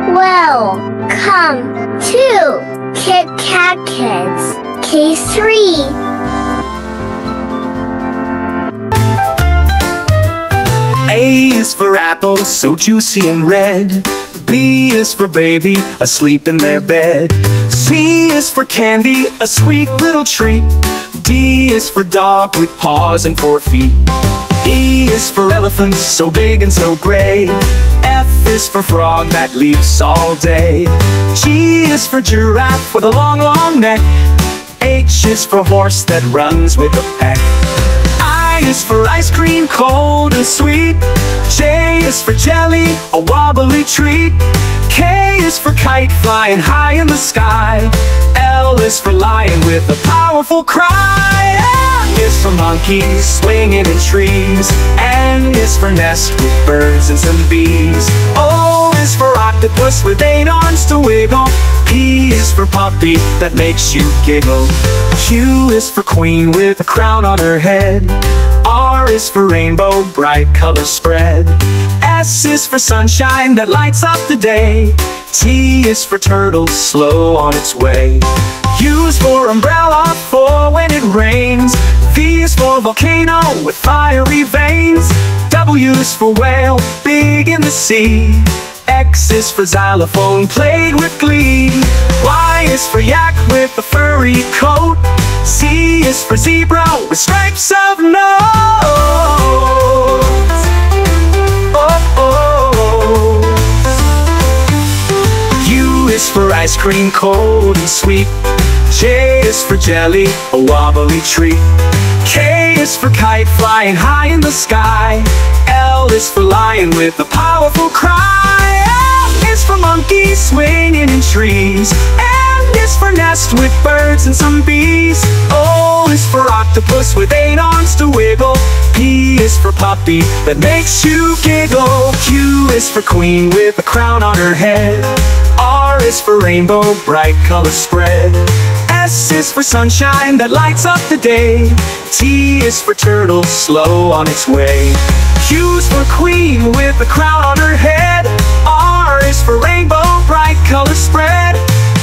Welcome to kitkatKids K3. A is for apple, so juicy and red. B is for baby, asleep in their bed. C is for candy, a sweet little treat. D is for dog with paws and 4 feet. E is for elephant, so big and so gray. F is for frog that leaps all day. G is for giraffe with a long, long neck. H is for horse that runs with a peck. I is for ice cream, cold and sweet. J is for jelly, a wobbly treat. K is for kite, flying high in the sky. L is for lion with a powerful cry. M is for monkey, swinging in trees. N is for nest with birds and some bees. O is for octopus with 8 arms to wiggle. P is for puppy that makes you giggle. Q is for queen with a crown on her head. R is for rainbow, bright color spread. S is for sunshine that lights up the day. T is for turtle, slow on its way. U is for umbrella, for when it rains. V is for volcano with fiery veins. W is for whale, big in the sea. X is for xylophone, played with glee. Y is for yak with a furry coat. Z is for zebra with stripes of nose. U is for ice cream, cold and sweet. J is for jelly, a wobbly treat. K is for kite, flying high in the sky. L is for lion with a powerful cry. M is for monkey, swinging in trees. N is for nest with birds and some bees. O is for octopus with 8 arms to wiggle. P is for puppy that makes you giggle. Q is for queen with a crown on her head. R is for rainbow, bright color spread. S is for sunshine that lights up the day. T is for turtle, slow on its way. Q is for queen with a crown on her head. R is for rainbow, bright color spread.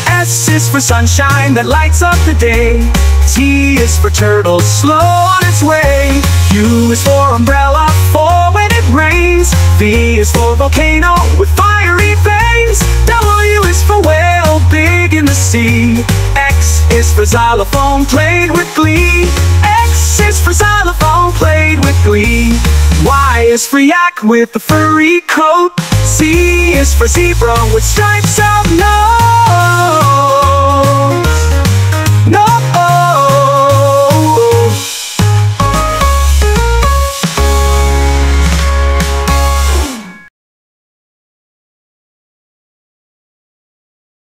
S is for sunshine that lights up the day. T is for turtle, slow on its way. U is for umbrella, for when it rains. V is for volcano with fiery veins. W is for whale, big in the sea. X is for xylophone, played with glee. X is for xylophone, played with glee. Y is for yak with a furry coat. Z is for zebra with stripes of nose.